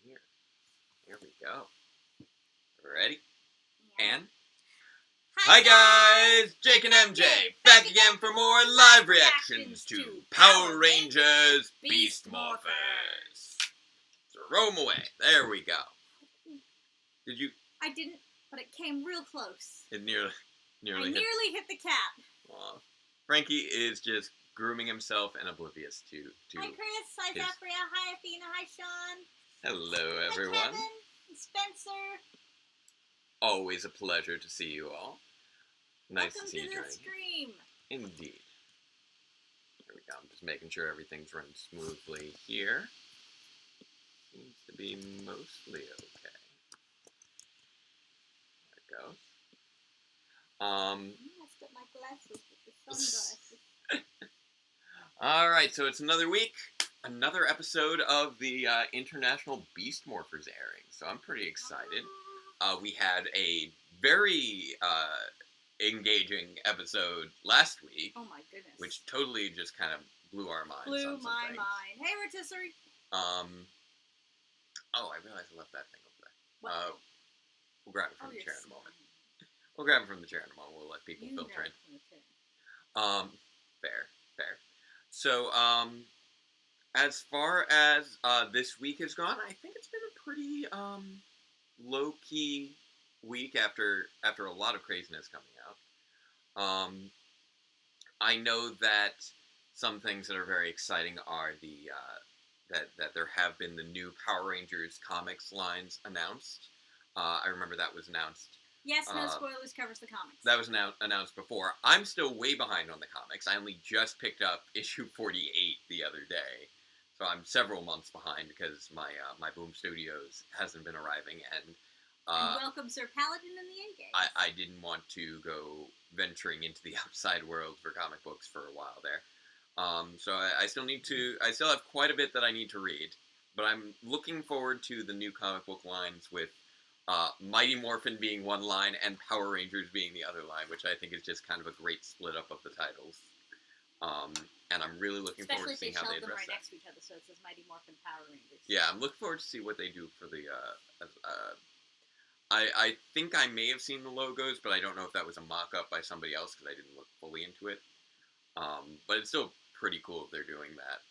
Here. Here we go. Ready? Yeah. And? Hi guys! Jake and MJ, back again for more live reactions to Power Rangers Beast Morphers. Throw 'em away. There we go. Did you? I didn't, but it came real close. It nearly I nearly hit the cap. Well, Frankie is just grooming himself and oblivious to Hi Chris, hi Zafria, hi Athena, hi Sean. Hello everyone. Hi Kevin and Spencer. Always a pleasure to see you all. Nice Welcome to see you the joining. stream. Indeed. There we go. I'm just making sure everything's running smoothly here. Seems to be mostly okay. There it goes. I messed up my glasses with the sunglasses. Alright, so it's another week. Another episode of the International Beast Morphers airing. So I'm pretty excited. We had a very engaging episode last week. Oh my goodness. Which totally just kind of blew our minds. Blew on some my things. mind. Hey Rotisserie. Oh, I realized I left that thing over there. What? We'll grab it from the you're chair in a moment. sorry. We'll grab it from the chair in a moment. We'll let people You filter in. grabbed from the chair. Fair. So, as far as this week has gone, I think it's been a pretty low-key week after a lot of craziness coming out. I know that some things that are very exciting are the that there have been the new Power Rangers comics lines announced. I remember that was announced. Yes, no spoilers covers the comics. That was announced before. I'm still way behind on the comics. I only just picked up issue 48 the other day. So I'm several months behind because my Boom Studios hasn't been arriving. And welcome Sir Paladin in the A-Game. I didn't want to go venturing into the outside world for comic books for a while there. So I still have quite a bit that I need to read. But I'm looking forward to the new comic book lines with Mighty Morphin being one line and Power Rangers being the other line, which I think is just kind of a great split up of the titles. And I'm really looking forward to seeing how they address right that. next to each other, so it says Mighty Morphin Power Rangers. Yeah, I'm looking forward to see what they do for the. I think I may have seen the logos, but I don't know if that was a mock-up by somebody else because I didn't look fully into it. But it's still pretty cool if they're doing that,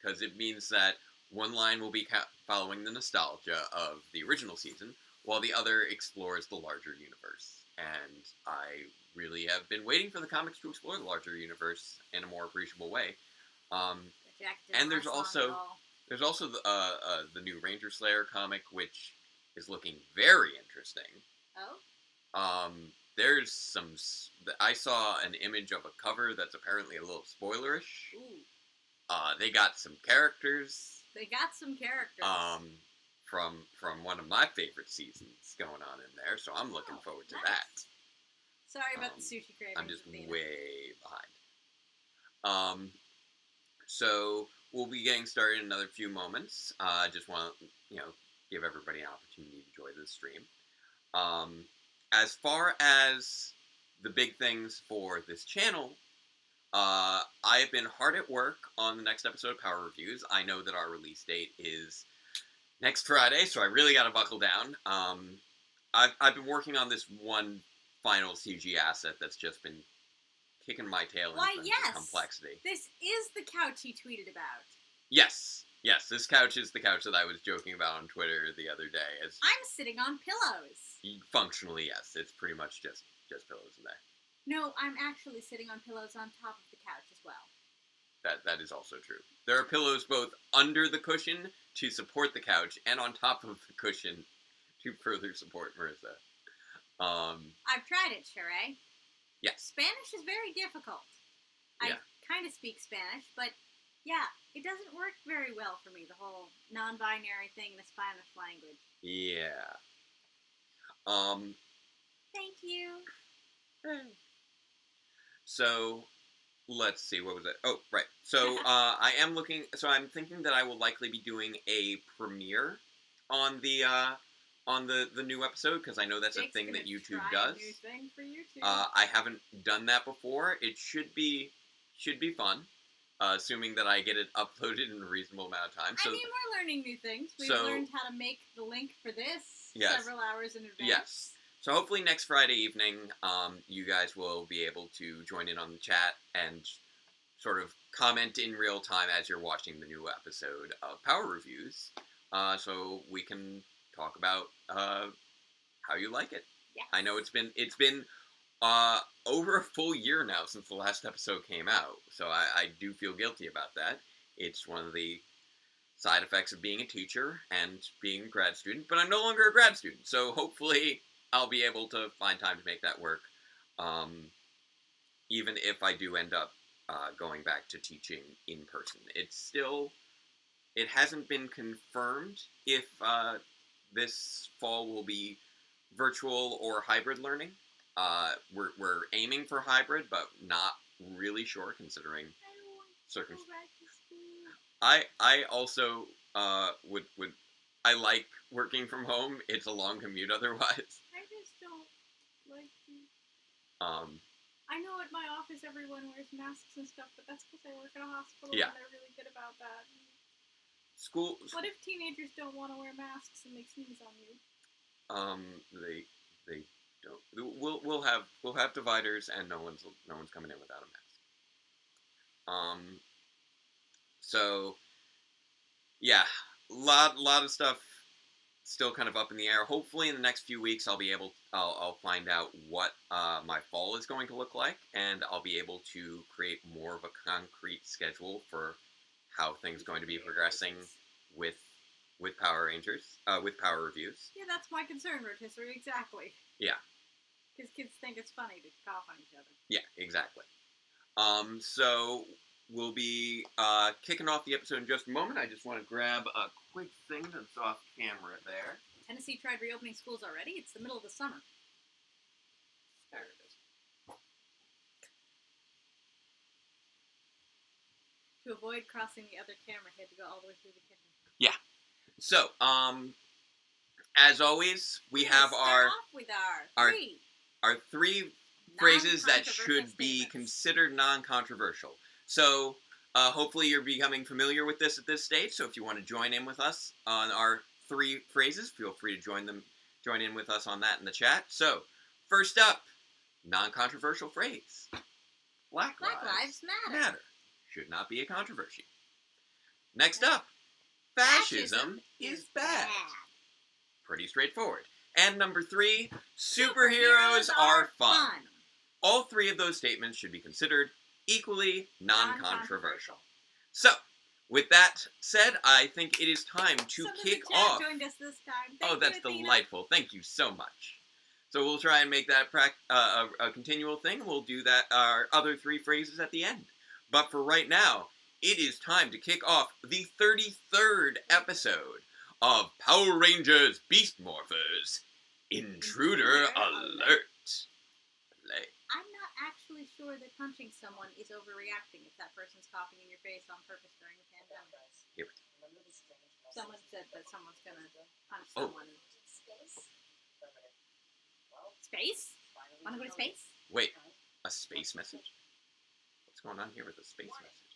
because it means that one line will be following the nostalgia of the original season, while the other explores the larger universe. And I really have been waiting for the comics to explore the larger universe in a more appreciable way. And there's also the new Ranger Slayer comic, which is looking very interesting. Oh? There's some. I saw an image of a cover that's apparently a little spoilerish. Ooh. They got some characters. From one of my favorite seasons going on in there, so I'm looking forward to that. Sorry about the sushi cravings. I'm just way behind. So we'll be getting started in another few moments. I just want to, give everybody an opportunity to enjoy this stream. As far as the big things for this channel, I have been hard at work on the next episode of Power Reviews. I know that our release date is next Friday, so I really got to buckle down. I've been working on this one final CG asset that's just been kicking my tail in terms of complexity. This is the couch he tweeted about. Yes, this couch is the couch that I was joking about on Twitter the other day. I'm sitting on pillows. Functionally, yes. It's pretty much just pillows in there. No, I'm actually sitting on pillows on top of the couch as well. That is also true. There are pillows both under the cushion to support the couch and on top of the cushion to further support Marissa. I've tried it, Sheree. Yes. Spanish is very difficult. Yeah. I kind of speak Spanish, but yeah, it doesn't work very well for me, the whole non-binary thing in the Spanish language. Yeah. Thank you. So, let's see, what was it? Oh, right. So, I'm thinking that I will likely be doing a premiere on the new episode, because I know that's Jake's a thing that YouTube try does. A new thing for YouTube. I haven't done that before. It should be fun. assuming that I get it uploaded in a reasonable amount of time. So, I mean, we're learning new things. We've so- learned how to make the link for this Yes. several hours in advance. Yes. So hopefully next Friday evening, you guys will be able to join in on the chat and sort of comment in real time as you're watching the new episode of Power Reviews, so we can talk about how you like it. Yes. I know it's been over a full year now since the last episode came out, so I do feel guilty about that. It's one of the side effects of being a teacher and being a grad student, but I'm no longer a grad student, so hopefully I'll be able to find time to make that work, even if I do end up going back to teaching in person. It hasn't been confirmed if this fall will be virtual or hybrid learning. We're aiming for hybrid, but not really sure considering circumstances. I also would I like working from home. It's a long commute otherwise. I just don't like to. I know at my office everyone wears masks and stuff, but that's because I work at a hospital Yeah. and they're really good about that. School. What if teenagers don't want to wear masks and they sneeze on you? They don't. We'll have dividers, and no one's coming in without a mask. So yeah, lot of stuff still kind of up in the air. Hopefully in the next few weeks I'll find out what my fall is going to look like, and I'll be able to create more of a concrete schedule for how things are going to be progressing with Power Rangers, with Power Reviews. Yeah, that's my concern, Rotisserie, exactly. Yeah. Because kids think it's funny to cough on each other. Yeah, exactly. So we'll be kicking off the episode in just a moment. I just want to grab a quick thing that's off camera there. Tennessee tried reopening schools already? It's the middle of the summer. There it is. To avoid crossing the other camera, he had to go all the way through the kitchen. Yeah. So, as always, we have Start off with our three phrases that non-controversial should be statements. considered non-controversial. So, hopefully you're becoming familiar with this at this stage. So if you want to join in with us on our three phrases, feel free to join in with us on that in the chat. So, first up, non-controversial phrase. Black Lives Matter. Should not be a controversy. Next up, fascism is bad. Pretty straightforward. And number 3, superheroes are fun. All three of those statements should be considered equally non-controversial. So, with that said, I think it is time to kick off. Joined us this time. That's delightful. Thank you so much. So we'll try and make that a continual thing. We'll do that our other 3 phrases at the end. But for right now, it is time to kick off the 33rd episode of Power Rangers Beast Morphers Intruder Alert. I'm not actually sure that punching someone is overreacting if that person's coughing in your face on purpose during the pandemic. Here. Someone said that someone's gonna punch someone. Space? Wanna go to space? Wait, a space message? What's going on here with the space message?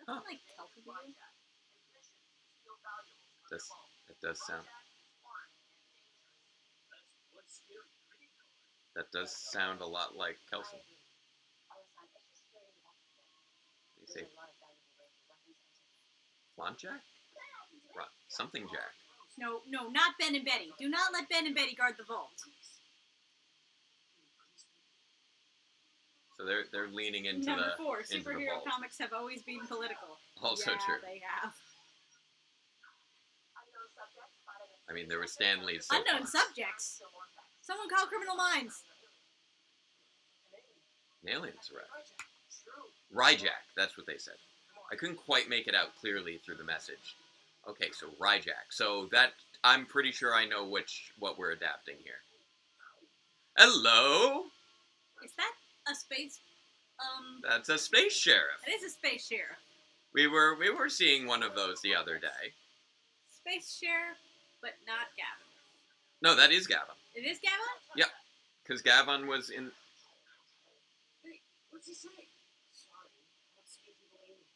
Something like Calculator? That does sound. That does sound a lot like Kelson. They say Flaunt Jack? Something Jack. No, not Ben and Betty. Do not let Ben and Betty guard the vault. So they're leaning into Number 4, into the superhero vault. comics have always been political. Also yeah, true. They have. I mean, there was Stan Lee's Unknown subjects. Someone call Criminal Minds. An alien threat. Ryjack, that's what they said. I couldn't quite make it out clearly through the message. Okay, so Ryjack. So that, I'm pretty sure I know what we're adapting here. Hello? Is that a space, That's a space sheriff. It is a space sheriff. We were seeing one of those the other day. Space sheriff, but not Gavin. No, that is Gavin. It is Gavin? Yep. Because Gavin was in... What's he saying? Sorry, not speaking English.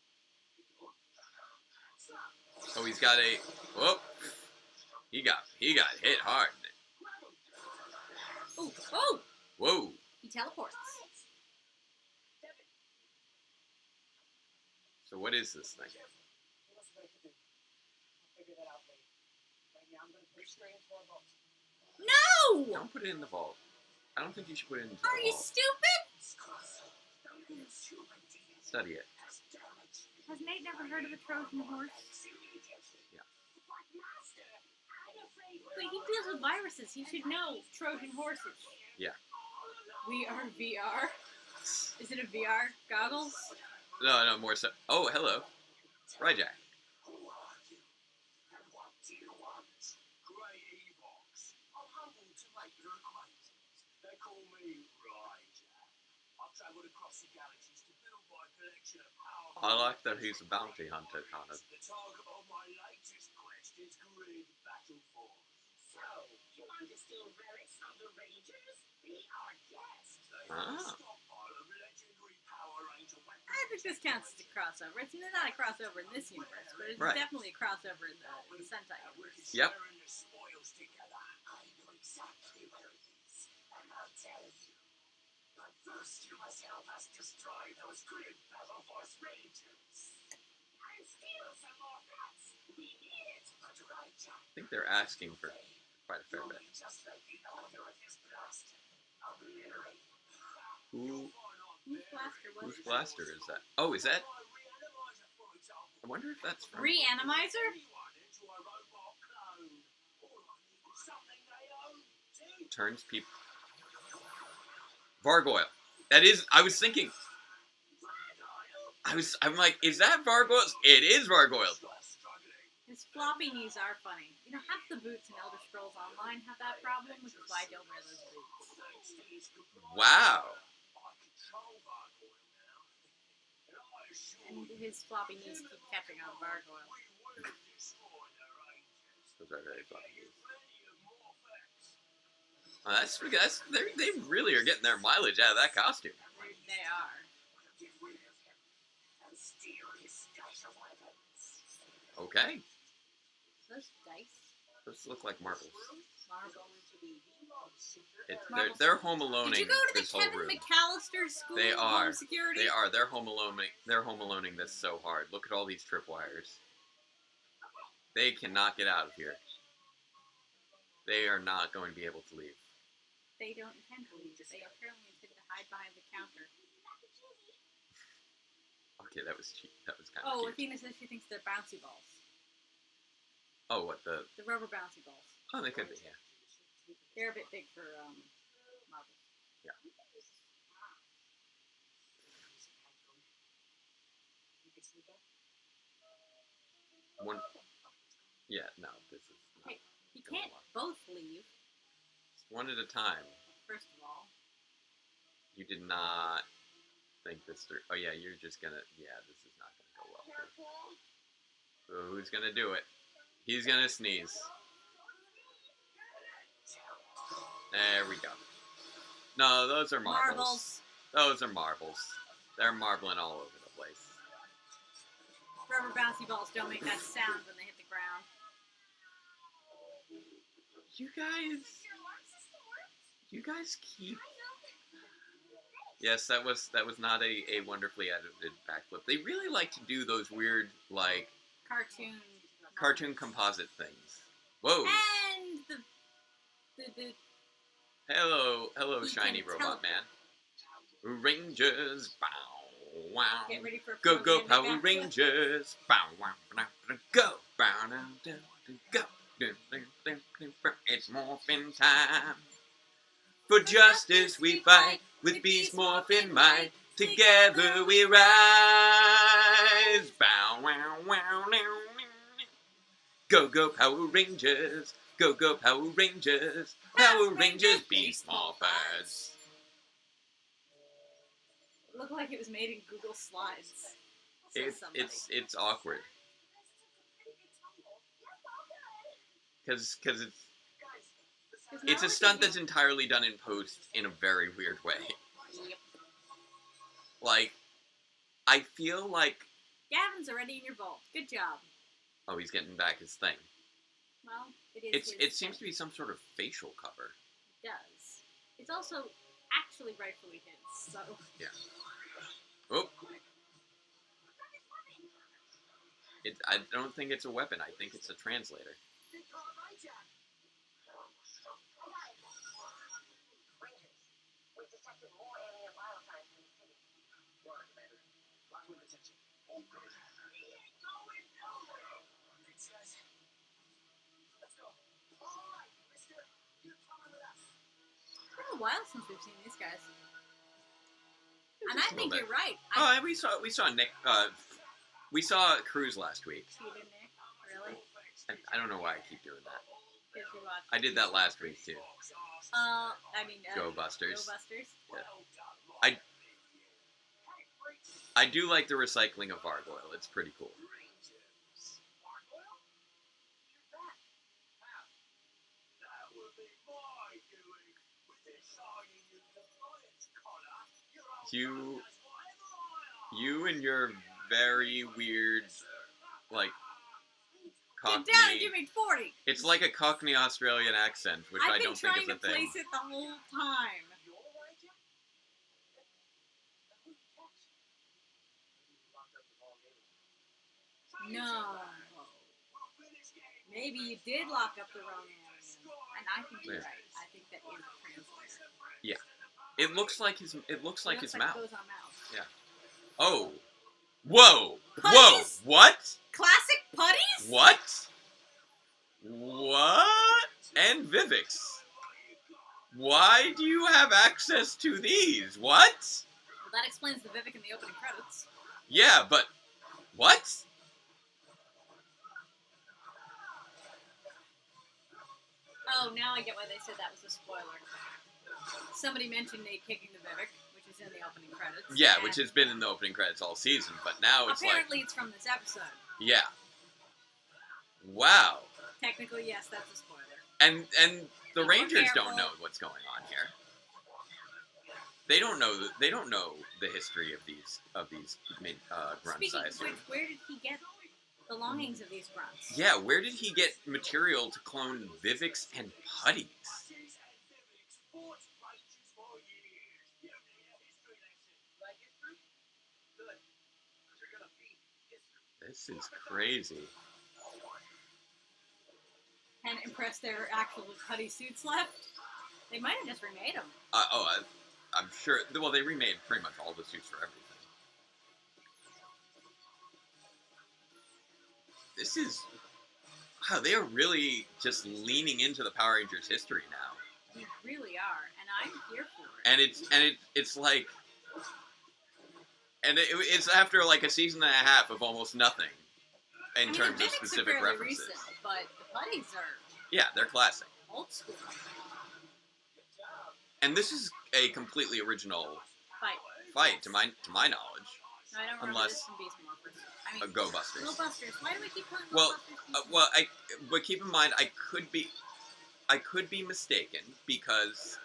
Oh, he's got a. Whoop! He got hit hard. Oh, oh! Whoa! He teleports. So what is this thing? No! Don't put it in the vault. I don't think you should put it into the Are you vault. stupid? Study it. Has Nate never heard of a Trojan horse? Yeah. Wait, he deals with viruses. He should know Trojan horses. Yeah. We are VR. Is it a VR goggles? No, more so. Oh, hello. Ryjack. I like that he's a bounty hunter, kind of. The target of my latest quest is Grid Battle Force. So, you want to steal relics from the Rangers? Be our guest. Stockpile of legendary Power Ranger weapons. I think this counts as a crossover. It's not a crossover in this universe, but it's Right. definitely a crossover in the Sentai universe. Yep. Sharing the spoils together. I know exactly where it is, and I'll tell you. But first, you must help us destroy those Grid Battle Force Rangers. And steal some more rats. We need it. But right, Jack. I think they're asking for quite a fair bit. Just like the owner of this blast. Obliterate. Whose blaster was Whose it? blaster is that? Oh, is that? I wonder if that's from. Reanimizer? Turns people. Vargoyle. That is. I was thinking. I'm like, is that Vargoyle's? It is Vargoyle's. His floppy knees are funny. You know, half the boots in Elder Scrolls Online have that problem, which is why I don't wear those boots. Wow. And his floppy knees keep catching on Gargoyle. Those are very funny. They really are getting their mileage out of that costume. They are. Okay. Those dice. Those look like marbles. Marbles. They're home aloneing Did you go to the this whole Kevin room. McAllister School They of are. Home Security? They are. They're home aloneing this so hard. Look at all these tripwires. They cannot get out of here. They are not going to be able to leave. They don't intend to leave. They apparently intend to hide behind the counter. Okay, that was cheap. That was kind of Oh, cute. Athena says she thinks they're bouncy balls. Oh, what the? The rubber bouncy balls. Oh, they could be. Yeah. They're a bit big for marbles. Yeah. One. Yeah. No, this is. Not Hey, you can't both leave. one at a time. First of all. You did not think this through. Oh yeah, you're just gonna. Yeah, this is not gonna go well. So who's gonna do it? He's gonna sneeze. There we go. No, those are marbles. Marbles. Those are marbles. They're marbling all over the place. Rubber bouncy balls don't make that sound when they hit the ground. You guys keep. Yes, that was not a wonderfully edited backflip. They really like to do those weird like cartoon composite things. Whoa! And the Hello, He shiny can robot teleport. man. Rangers, bow, wow. Get ready for Go, Program Power backflip. Rangers, bow, wow, go, bow, down, go. It's morphin' time. For justice we fight, with beast morphin' might. Together we rise. Bow, wow, wow, now. Go, Power Rangers. Go, Power Rangers. Power Rangers, beast morphers. It looked like it was made in Google Slides. Says somebody. It's awkward. Because it's a stunt that's entirely done in post in a very weird way. Yep. Like, I feel like... Gavin's already in your vault. Good job. Oh, he's getting back his thing. Well, it seems to be some sort of facial cover. It does. It's also actually rightfully his, so... Yeah. Oh! I don't think it's a weapon. I think it's a translator. It's been a while since we've seen these guys. And I think you're right. We saw Nick. We saw Cruz last week. Cheated Nick, really? I don't know why I keep doing that. Did you watch? I did that last week too. Go Busters. Go Busters. Yeah. I do like the recycling of Vargoyle. It's pretty cool. You and your very weird, like, Cockney... Get down and give me 40! It's like a Cockney Australian accent, which I don't think is a thing. I've been trying to place it the whole time. No. Maybe you did lock up the wrong alien. And I think you're right. I think that is a translator. Yeah. It looks like his mouth. It goes on mouth. Yeah. Oh. Whoa. Putties? Whoa. What? Classic putties? What? What? And Vivix. Why do you have access to these? What? Well, that explains the Vivek in the opening credits. Yeah, but... What? Oh, now I get why they said that was a spoiler. Somebody mentioned Nate kicking the Vivek, which is in the opening credits. Yeah, which has been in the opening credits all season, but now it's apparently it's from this episode. Yeah. Wow. Technically, yes, that's a spoiler. And the Rangers don't know what's going on here. They don't know the history of these grunts. Speaking of which, where did he get belongings of these grunts? Yeah, where did he get material to clone Vivix and Putties? This is crazy. And impressed their actual Putty suits left? They might have just remade them. I'm sure. Well, they remade pretty much all the suits for everything. This is... Wow, they are really just leaning into the Power Rangers history now. They really are, and I'm here for it. And it's like... And it's after like a season and a half of almost nothing in terms of specific references. Recent, but the Putties are... Yeah, they're classic. Old school. And this is a completely original fight to my knowledge. No, I don't remember this from Beast Morphers. I mean, Go Busters. Go Busters. Why do we keep calling Go Busters? But keep in mind, I could be mistaken because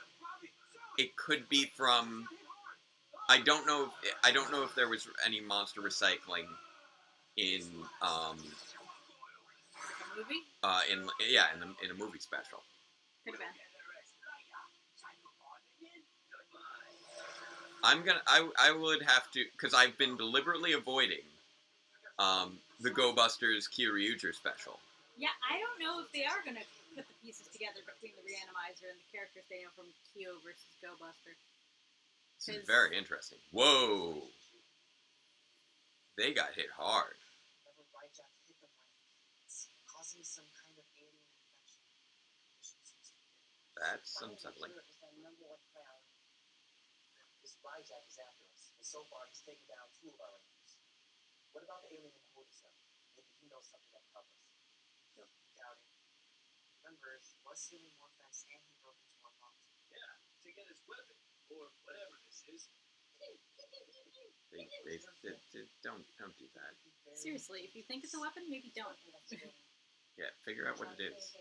it could be from. I don't know if there was any monster recycling in the movie. In a movie special. Could have been. I would have to, because I've been deliberately avoiding the Go Busters Kyoryuger special. Yeah, I don't know if they are going to put the pieces together between the Reanimizer and the characters they know from Kyo versus Go Buster. This is very interesting. Whoa! They got hit hard. That's unsettling. Ryjack is after us, and so far he's taken down 2 of our Rangers. What about the alien in the holding cell? Maybe he knows something that can help us. Nope, doubt it. Remember, he was stealing more fence and he broke into our box. Yeah, to get his weapon, or whatever this is. Don't do that. Seriously, if you think it's a weapon, maybe don't. Yeah, figure out what it is.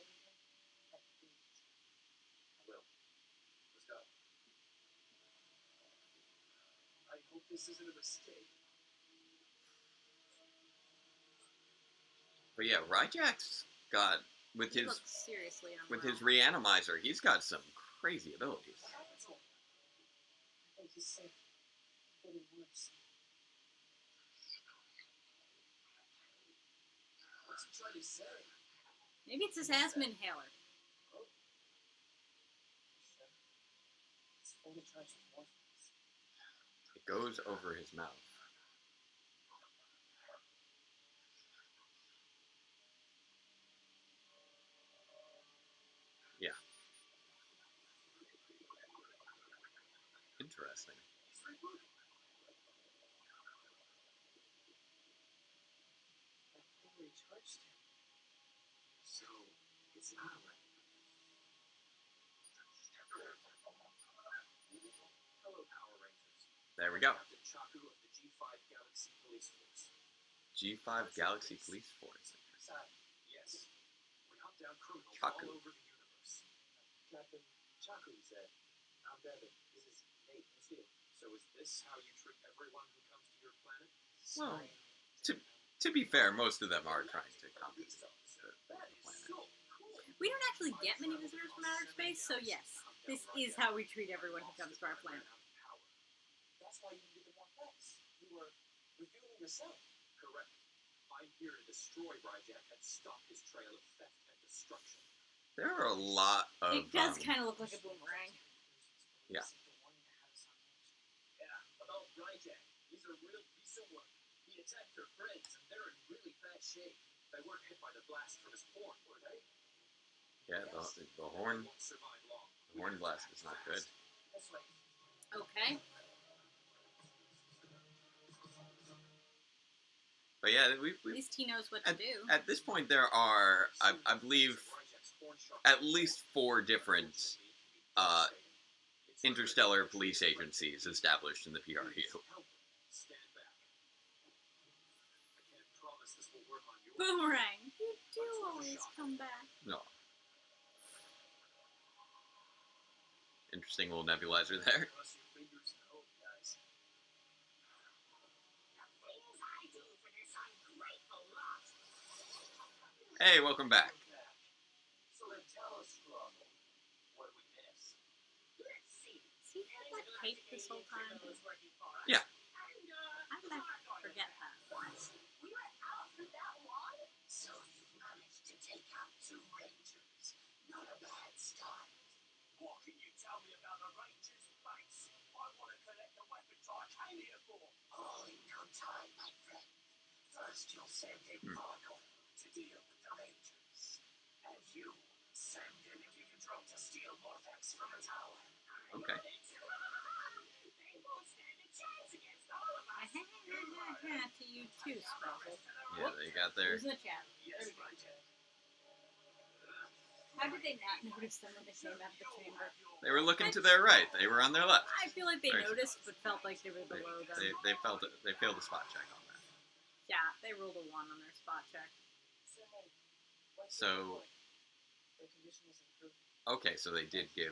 I hope This isn't a mistake. But yeah, Ryjack's got with He his looks seriously with unwell. his reanimizer, he's got some crazy abilities. What happened to him? I think he's sick. Getting worse. What's he trying to say? Maybe it's his asthma inhaler. Oh. Sure. It's fully charged with morphers. It goes over his mouth. Yeah. Interesting. He's rebooting. That thing recharged him. So, it's not a weapon. Hello, Power Rangers. There we go. Captain Chaku of the G5 Galaxy Police Force. G5 Galaxy Police Force. Sorry. Yes. We hunt down criminals Chaku. all over the universe. Captain Chaku said, I'm Devin. This is Nate. Nice to meet you. So is this how you treat everyone who comes to your planet? Well, to be fair, most of them are trying to compensate the That is planet. so cool. We don't actually get many visitors from outer space, so yes, this is how we treat everyone who comes to our planet. That's why you needed the more facts. You were revealing yourself. Correct. I'm here to destroy Ryjack and stop his trail of theft and destruction. There are a lot of. It does kind of look like a boomerang. Yeah. Yeah, about Ryjack. He's a real piece of work. He attacked their friends, and they're in really bad shape. They weren't hit by the blast from his horn, were they? Yeah, the horn. They won't survive long. The horn blast is not good. That's right. Okay. But yeah, At least he knows what to do. at this point there are, I believe, at least 4 different interstellar police agencies established in the PRU. Stand back. I can't promise this will work on you. Boomerang, you do always come back. No. Interesting little nebulizer there. Cross your fingers and hope, guys. The things I do for this ungrateful lot. Hey, welcome back. So then tell us, Struggle, what do we miss? Let's see. Has he had that cape this whole time? Yeah. How did I forget that? What? We were out for that long? So you managed to take out 2 Rangers. Not a bad start. What can you tell me about the Rangers, mates? I want to collect the weapons I came here for. All in no time, my friend. First, you'll send in Marco to deal with the Rangers. And you, send in if you can drop to steal Morphers from a tower. Okay. They won't stand a chance against all of us. To you too, Sprockle. Yeah, they got their. Who's in the chat? Yes, Ryjack. How did they not notice them when they came out of the chamber? They were looking to their right. They were on their left. I feel like they Very noticed, but felt like they were below them. They felt it. They failed the spot check on that. Yeah, they rolled a 1 on their spot check. So The condition is improving. okay, so they did give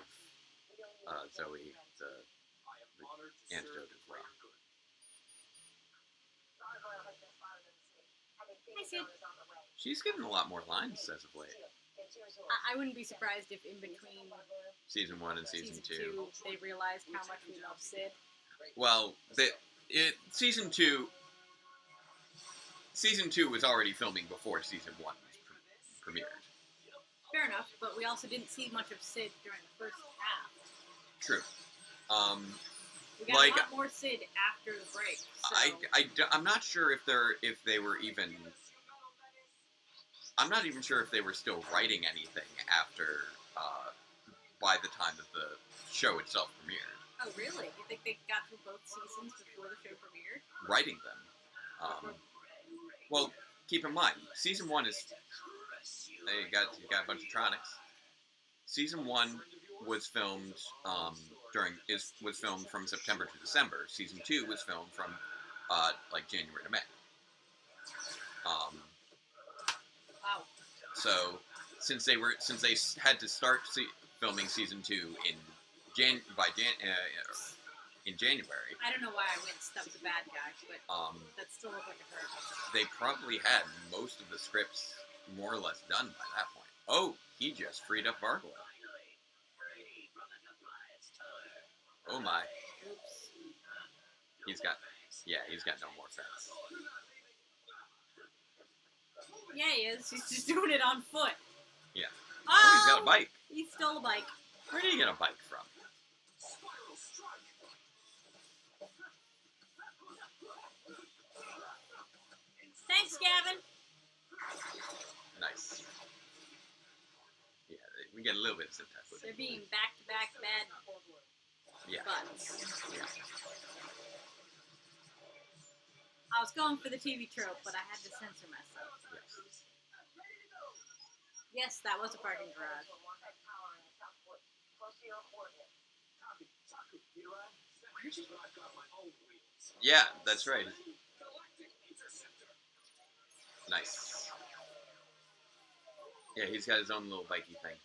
Zoe the I am honored to antidote serve as well. greater good. Gargoyle has been spotted in the city. And they Hi, think Sid. is on the way. She's given a lot more lines as of late. I wouldn't be surprised if in between Season 1 and season 2. they realized how much we love Sid. Well, season 2. Season 2 was already filming before season 1 was premiered. Fair enough, but we also didn't see much of Sid during the first half. True. We got Like- a lot more Sid after the break. So. I'm not sure if they were even. I'm not even sure if they were still writing anything after, by the time that the show itself premiered. Oh, really? You think they got through both seasons before the show premiered? Writing them. Well, keep in mind, season 1 is. You got a bunch of Tronics. Season 1 was filmed was filmed from September to December. Season 2 was filmed from like January to May. Wow. So since they in January. I don't know why I winced. That was a bad guy, but that still looked like a hurt. They probably had most of the scripts more or less done by that point. Oh, he just freed up Gargoyle. Oh my. Oops. He's got no more fence. Yeah, he is. He's just doing it on foot. Yeah. Oh, he's got a bike. He stole a bike. Where did he get a bike from? Thanks, Gavin. Nice. Yeah, we get a little bit of syntax. They're being back-to-back bad butts. Yeah. I was going for the TV trope, but I had to censor myself. Yes, that was a parking garage. Yeah, that's right. Nice. Yeah, he's got his own little bikey thing.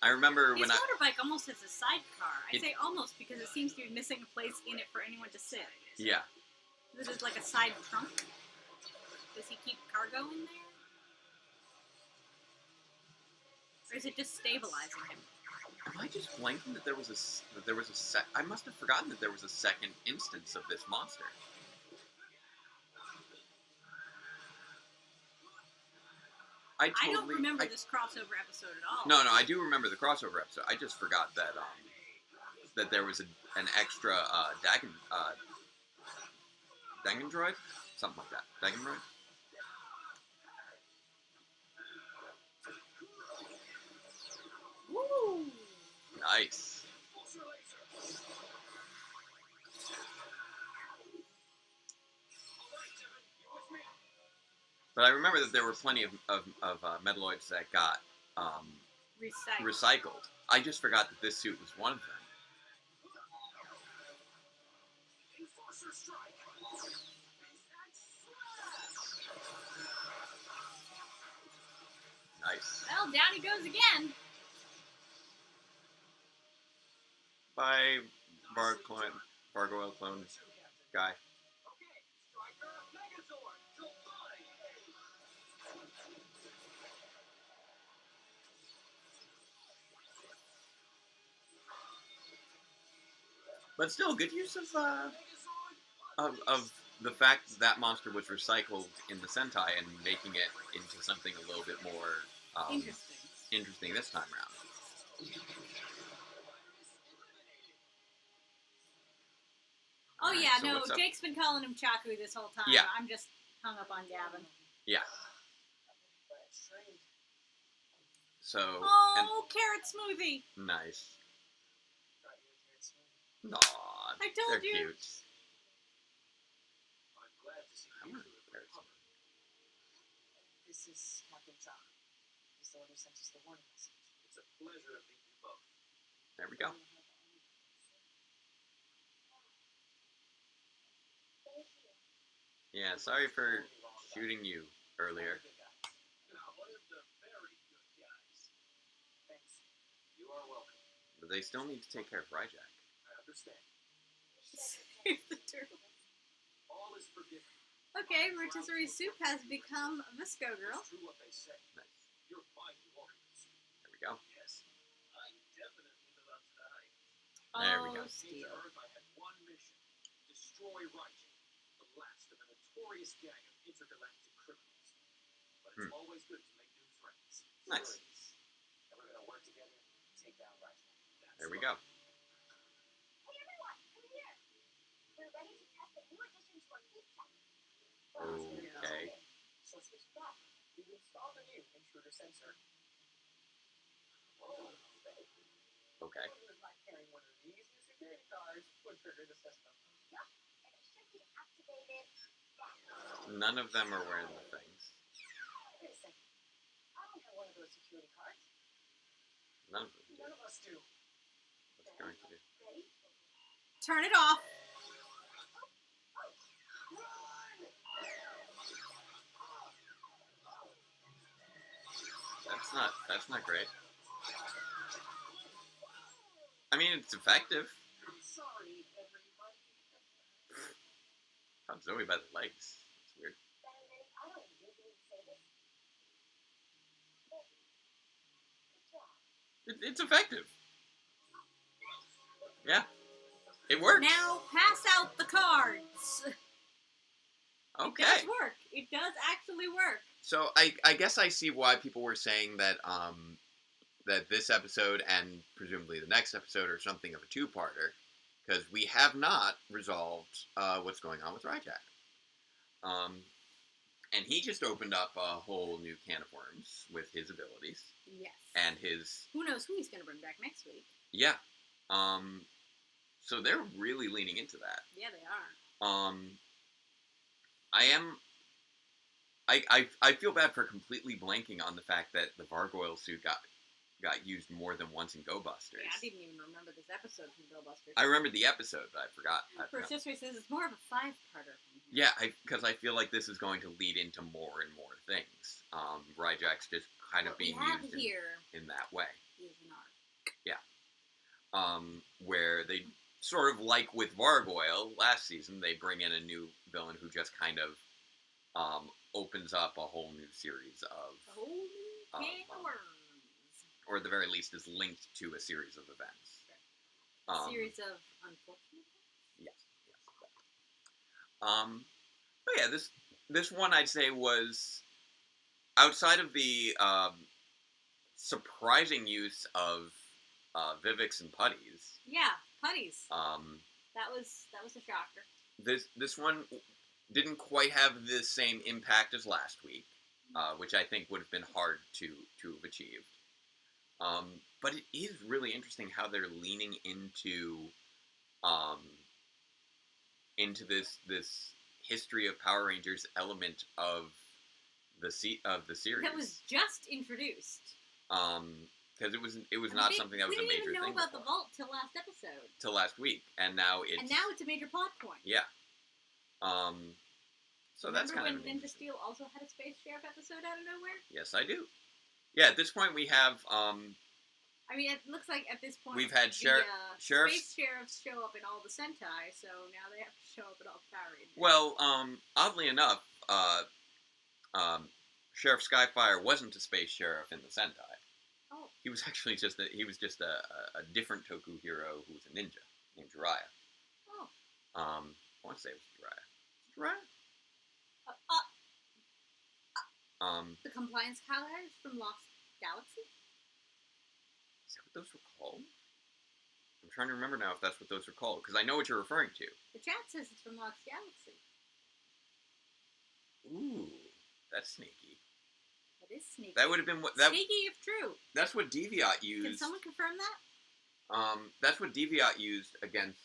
I remember his motorbike almost has a sidecar. I say almost because it seems to be missing a place in it for anyone to sit. Yeah. This is like a side trunk. Does he keep cargo in there? Or is it just stabilizing him? Am I just blanking that there was I must have forgotten that there was a second instance of this monster. I don't remember this crossover episode at all. No, I do remember the crossover episode. I just forgot that that there was an extra Dangendroid? Something like that. Dangendroid? Woo! Nice. But I remember that there were plenty of Metaloids that got recycled. I just forgot that this suit was one of them. Nice. Well, down he goes again. Bye, Gargoyle clone guy. But still, good use of the fact that monster was recycled in the Sentai and making it into something a little bit more interesting this time around. Oh yeah, so no, Jake's been calling him Chaku this whole time. Yeah. I'm just hung up on Gavin. Yeah. So. Oh, carrot smoothie. Nice. Aw, I told they're you. Cute. I'm glad to see you This is Captain Cha. He's the one who sent us the warning message. It's a pleasure to meet you both. There we go. Yeah, sorry for shooting you earlier. One of the very good guys. Thanks. You are welcome. But they still need to take care of Ryjack. I understand. Save the turtle. All is forgiven. Okay, rotisserie soup has become Visco Girl. It's true what they say. Nice. You're mighty warriors. There we go. Yes, I definitely live up to the hype. There we go. Oh, steel. On Earth, I had one mission: destroy Ryjack, the last of a notorious gang of intergalactic criminals. But it's always good to make new friends. Nice. And we're gonna work together to take down Ryjack. There we go. Hey everyone, come here. We're ready to test the new addition to our heat tech. Okay. So switch back. We've installed a new intruder sensor. Okay. It's like carrying one of these new security cards would trigger the system. Yup, and it should be activated now. None of them are wearing the things. Wait a second. I don't have one of those security cards. None of them do. None of us do. What's it going to do? Ready? Turn it off. That's not great. I mean, it's effective. Sorry, everybody. Caught Zoe by the legs. It's weird. I don't usually say this, but good job. It's effective. Yeah, it works. Now pass out the cards. Okay. It does work. It does actually work. So I guess I see why people were saying that that this episode and presumably the next episode are something of a two-parter, because we have not resolved what's going on with Ryjack. And he just opened up a whole new can of worms with his abilities Yes. and his Who knows who he's going to bring back next week? yeah. So they're really leaning into that. Yeah, they are. I feel bad for completely blanking on the fact that the Vargoyle suit got used more than once in Go Busters. Yeah, I didn't even remember this episode from Go Busters. I remember the episode, but I forgot. First History says it's more of a five-parter. Yeah, because I feel like this is going to lead into more and more things. Ryjack's just kind of What being we have used here in that way. is an arc. Where they sort of like with Vargoyle last season, they bring in a new villain who just kind of opens up a whole new series of, A whole new can of worms. or at the very least is linked to a series of events. A series of unfortunate Yes. But yeah, this one I'd say was outside of the surprising use of Vivix and Putties. Yeah, putties. That was a shocker. This one didn't quite have the same impact as last week, which I think would have been hard to have achieved. But it is really interesting how they're leaning into this history of Power Rangers element of the series. That was just introduced. Because it was not something that was a major thing. We didn't even know about the vault till last episode. Till last week, and now it's a major plot point. Yeah. So that's kind of when Ninja Steel also had a Space Sheriff episode out of nowhere? Yes, I do. Yeah, at this point we have I mean, it looks like at this point we've had sheriffs. Space Sheriffs show up in all the Sentai, so now they have to show up in all the Power Rangers. Well, oddly enough, Sheriff Skyfire wasn't a Space Sheriff in the Sentai. Oh. He was actually just a different Toku hero who was a ninja named Jiraiya. Oh. I want to say it was Jiraiya. The Compliance Collars from Lost Galaxy? Is that what those were called? I'm trying to remember now if that's what those are called, because I know what you're referring to. The chat says it's from Lost Galaxy. Ooh, that's sneaky. That is sneaky. That would have been sneaky if true. That's what Deviat used. Can someone confirm that? That's what Deviat used against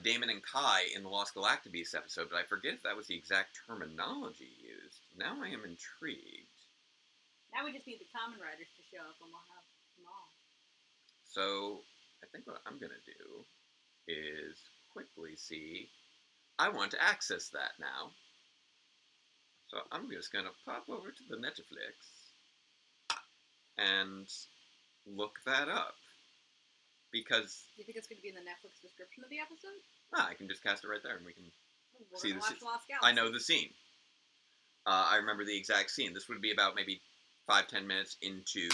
Damon and Kai in the Lost Galactabeast episode, but I forget if that was the exact terminology used. Now I am intrigued. Now we just need the Kamen Riders to show up and we'll have them all. So, I think what I'm going to do is quickly see. I want to access that now. So I'm just going to pop over to the Netflix and look that up. Because... Do you think it's going to be in the Netflix description of the episode? I can just cast it right there and we can see the scene. Lost Galaxy. I know the scene. I remember the exact scene. This would be about maybe 5-10 minutes into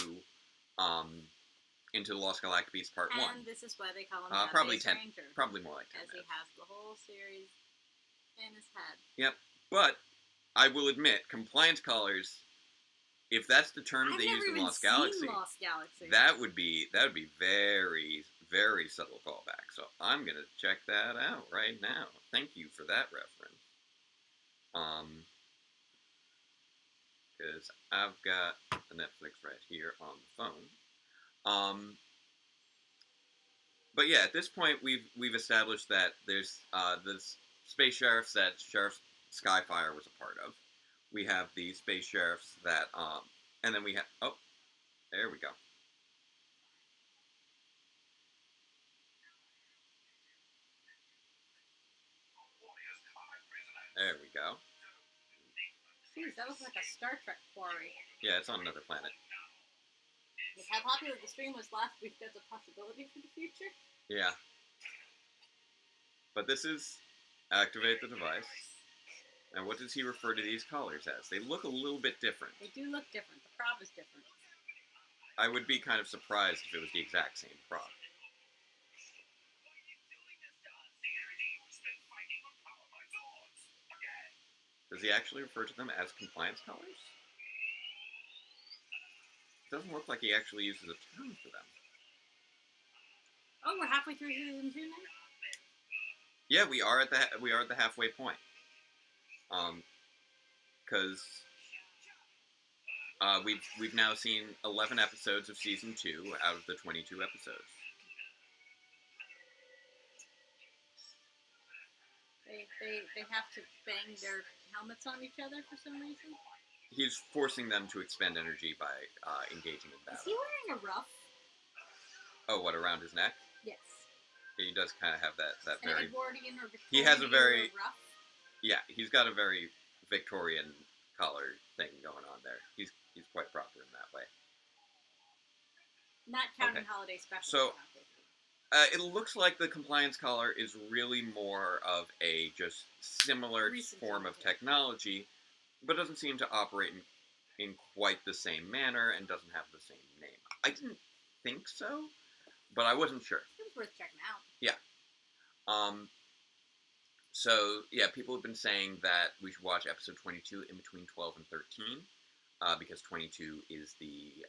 the Lost Galactabeast Part 1. And this is why they call him probably 10. 10. Probably more like 10 as minutes. He has the whole series in his head. Yep. But I will admit, compliance collars, if that's the term they use in Lost Galaxy, that would be very, very subtle callback. So I'm gonna check that out right now. Thank you for that reference. Because I've got the Netflix right here on the phone. But yeah, at this point we've established that there's the space sheriffs that Sheriff Skyfire was a part of. We have the space sheriffs that and then we have there we go. There we go. Jeez, that looks like a Star Trek quarry. Yeah, it's on another planet. With how popular the stream was last week, there's a possibility for the future. Yeah. But this is activate the device. And what does he refer to these collars as? They look a little bit different. They do look different. The prop is different. I would be kind of surprised if it was the exact same prop. Does he actually refer to them as compliance collars? It doesn't look like he actually uses a term for them. Oh, we're halfway through season 2 now? Yeah, we are at the halfway point. Because we've now seen 11 episodes of season 2 out of the 22 episodes. They have to bang their helmets on each other for some reason? He's forcing them to expend energy by engaging in battle. Is he wearing a ruff? Oh, what, around his neck? Yes. Yeah, he does kind of have that An very... Edwardian or Victorian He has a very... ruff? Yeah, he's got a very Victorian collar thing going on there. He's quite proper in that way. Not counting Okay. holiday specials. So, it looks like the compliance collar is really more of a just similar Recent form of technology. technology, but doesn't seem to operate in quite the same manner and doesn't have the same name. I didn't think so, but I wasn't sure. It was worth checking out. So, yeah, people have been saying that we should watch episode 22 in between 12 and 13, because 22 is the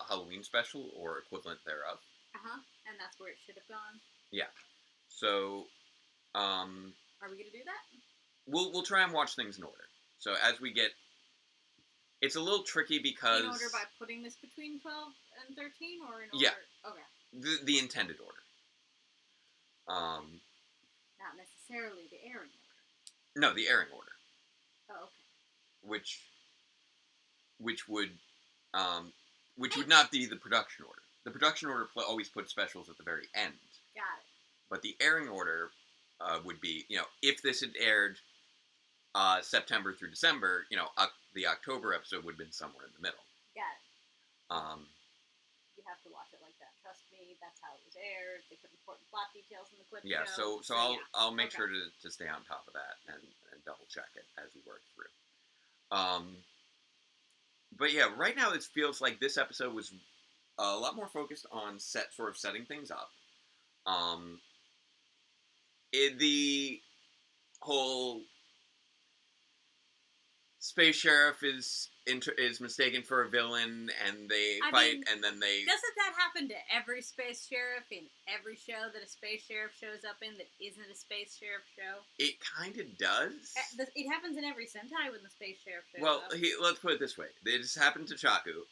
Halloween special, or equivalent thereof. Uh-huh. And that's where it should have gone. Yeah. So, Are we going to do that? we'll try and watch things in order. So as we get... It's a little tricky because... In order by putting this between 12 and 13, or in order... Yeah. Okay. The intended order. Not necessarily the airing order. No, the airing order. Oh, okay. Which would not be the production order. The production order always puts specials at the very end. Got it. But the airing order would be, if this had aired September through December, the October episode would have been somewhere in the middle. Got it. Um, You have to watch it like that. Trust me, that's how it was aired. They put important plot details in the clip yeah, show. so I'll make sure to stay on top of that and double check it as we work through. But yeah, right now it feels like this episode was a lot more focused on setting things up. The whole space sheriff is mistaken for a villain, and they fight, and then they... Doesn't that happen to every space sheriff in every show that a space sheriff shows up in that isn't a space sheriff show? It kind of does. It happens in every Sentai when the space sheriff shows Well, up. let's put it this way. It just happened to Chaku.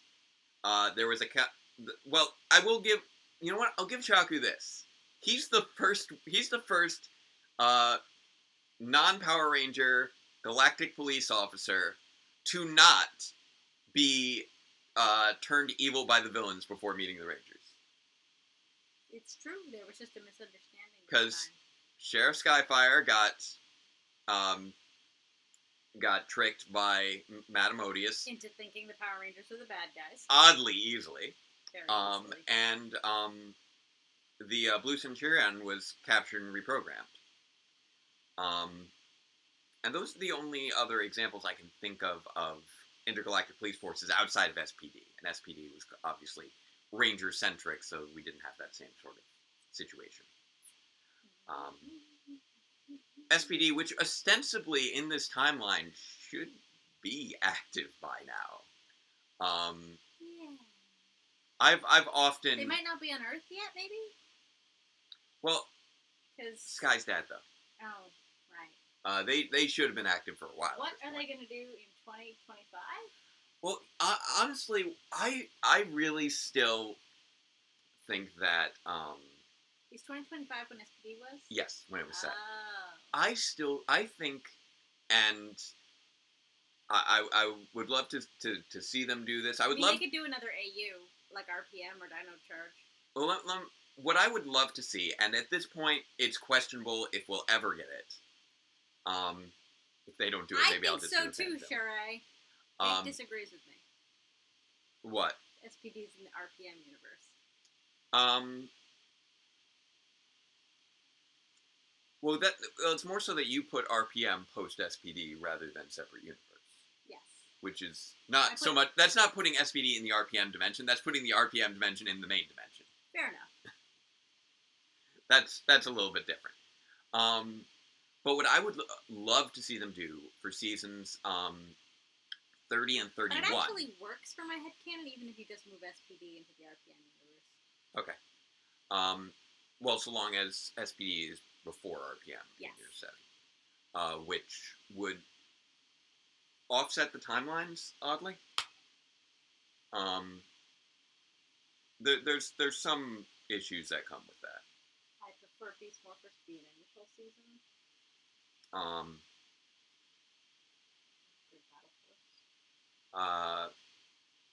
There was well, I will give... You know what? I'll give Chaku this. He's the first non-Power Ranger galactic police officer to not be turned evil by the villains before meeting the Rangers. It's true. There was just a misunderstanding. Because Sheriff Skyfire got tricked by Madame Odious into thinking the Power Rangers were the bad guys. oddly easily. Very easily. And the Blue Centurion was captured and reprogrammed. And those are the only other examples I can think of intergalactic police forces outside of SPD. And SPD was obviously Ranger-centric, so we didn't have that same sort of situation. SPD, which ostensibly in this timeline should be active by now. Yeah. I've often... They might not be on Earth yet, maybe? Well, Because... Sky's dead, though. Oh, right. They should have been active for a while. What are they going to do in 2025? Well, honestly, I really still think that... Is 2025 when SPD was? yes, when it was set. Oh. I think, and I would love to see them do this. I would love... They could do another AU, like RPM or Dino Charge. Well, what I would love to see, and at this point, it's questionable if we'll ever get it, If they don't do it, I maybe I'll think just so do a too, fan film. Sheree. Um, Jake disagrees with me. what? SPD's in the RPM universe. Well, it's more so that you put RPM post SPD rather than separate universe. Yes. Which is not so much. That's not putting SPD in the RPM dimension. That's putting the RPM dimension in the main dimension. Fair enough. That's a little bit different. But what I would love to see them do for seasons 30 and 31. But it actually works for my headcanon, even if you just move SPD into the RPM universe. Okay. Well, so long as SPD is before RPM in your setting, which would offset the timelines oddly. There's some issues that come with that. I prefer Beast Morphers to be an initial season.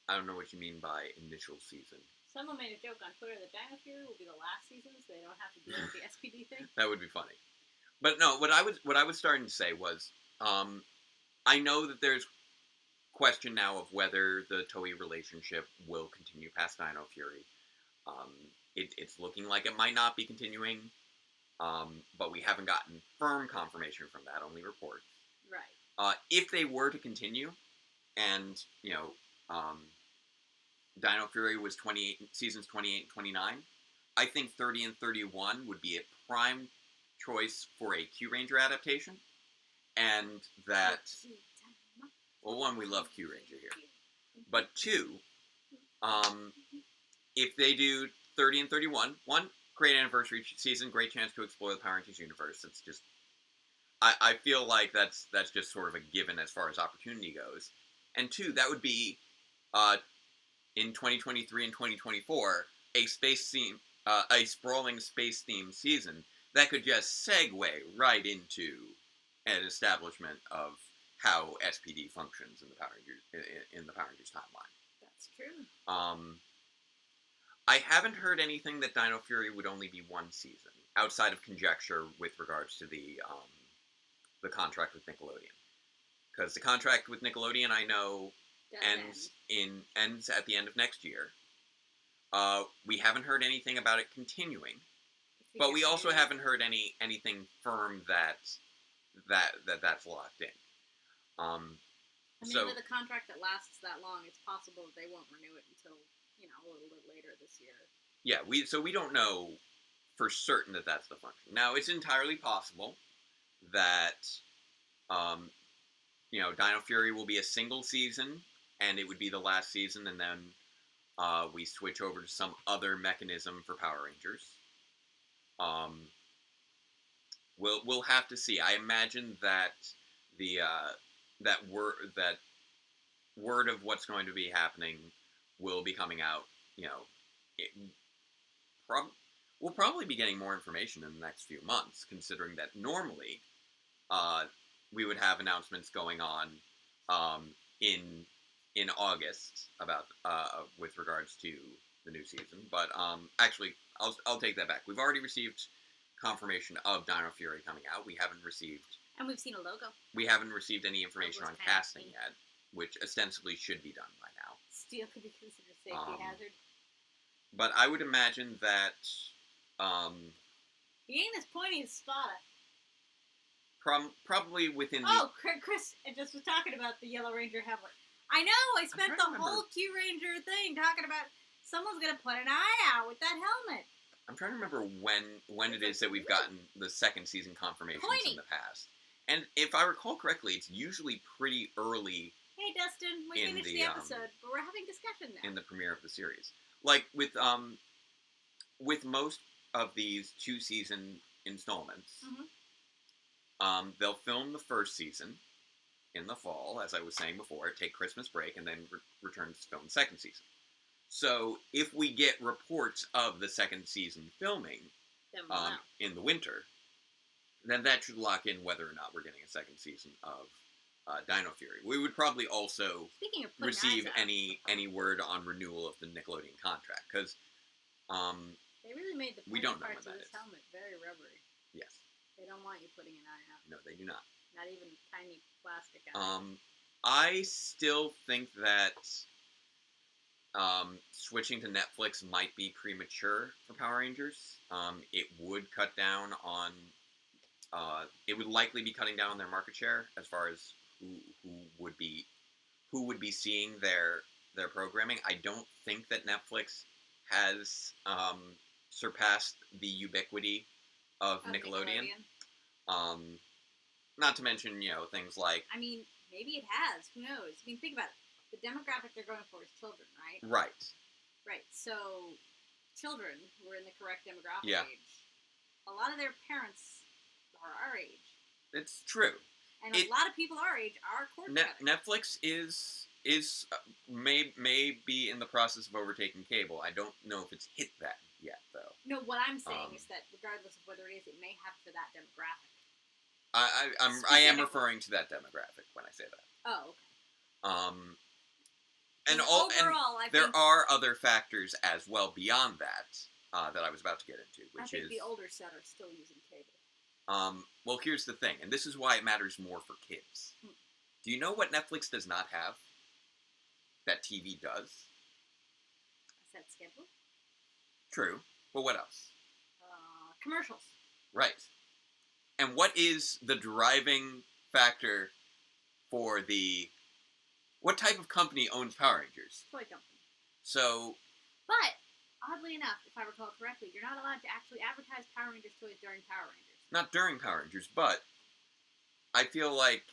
I don't know what you mean by initial season. Someone made a joke on Twitter that Dino Fury will be the last season, so they don't have to deal with the SPD thing. That would be funny. But no, what I was starting to say was, I know that there's question now of whether the Toei relationship will continue past Dino Fury. It's looking like it might not be continuing, but we haven't gotten firm confirmation from that, only reports. Right. If they were to continue, and, Dino Fury was seasons 28 and 29, I think 30 and 31 would be a prime choice for a Q Ranger adaptation, and that, well, one, we love Q Ranger here, but two, if they do 30 and 31, one, great anniversary season, great chance to explore the Power Rangers universe. It's just, I feel like that's just sort of a given as far as opportunity goes, and two, that would be, in 2023 and 2024, a sprawling space-themed season that could just segue right into an establishment of how SPD functions in the Power Rangers timeline. That's true. I haven't heard anything that Dino Fury would only be one season, outside of conjecture with regards to the contract with Nickelodeon. Because the contract with Nickelodeon, I know, ends at the end of next year. We haven't heard anything about it continuing, but we also haven't heard anything firm that's locked in. I mean, with a contract that lasts that long, it's possible that they won't renew it until a little bit later this year. Yeah, we don't know for certain that that's the function. Now, it's entirely possible that Dino Fury will be a single season, and it would be the last season, and then we switch over to some other mechanism for Power Rangers. We'll have to see. I imagine that that word of what's going to be happening will be coming out. We'll probably be getting more information in the next few months, considering that normally we would have announcements going on in August about with regards to the new season. But actually, I'll take that back. We've already received confirmation of Dino Fury coming out. We haven't received, and we've seen a logo. We haven't received any information on casting yet, which ostensibly should be done by now. Still could be considered a safety hazard. But I would imagine that he ain't as pointy as Spada. Probably within. Chris just was talking about the Yellow Ranger helmet. I know. I spent the whole Q Ranger thing talking about someone's gonna put an eye out with that helmet. I'm trying to remember when it is that we've gotten the second season confirmations in the past. And if I recall correctly, it's usually pretty early. Hey, Dustin, we finished the episode, but we're having discussion now. In the premiere of the series. Like, with most of these two-season installments, they'll film the first season in the fall, as I was saying before, take Christmas break, and then return to film the second season. So, if we get reports of the second season filming in the winter, then that should lock in whether or not we're getting a second season of Dino Fury. We would probably also receive any word on renewal of the Nickelodeon contract, because they really made the we don't know parts when of that this is. helmet very rubbery. Yes. They don't want you putting an eye out. No, they do not. Not even tiny plastic guy. I still think that switching to Netflix might be premature for Power Rangers. It would cut down on. It would likely be cutting down on their market share as far as who would be seeing their programming. I don't think that Netflix has surpassed the ubiquity of Nickelodeon. Not to mention, things like... I mean, maybe it has. Who knows? I mean, think about it. The demographic they're going for is children, right? Right. Right. So, children who are in the correct demographic Yeah. age, a lot of their parents are our age. It's true. And a lot of people our age are cord cutting. Netflix is may be in the process of overtaking cable. I don't know if it's hit that yet, though. No, what I'm saying is that regardless of whether it is, it may have for that demographic. I am referring to that demographic when I say that. Oh, okay. And overall, I there think are other factors as well beyond that that I was about to get into, which I think the older set are still using cable. Well, here's the thing, and this is why it matters more for kids. Do you know what Netflix does not have that TV does? A set schedule? True. But what else? Commercials. Right. And what is the driving factor for what type of company owns Power Rangers? Toy company. So... But, oddly enough, if I recall correctly, you're not allowed to actually advertise Power Rangers toys during Power Rangers. Not during Power Rangers, but I feel like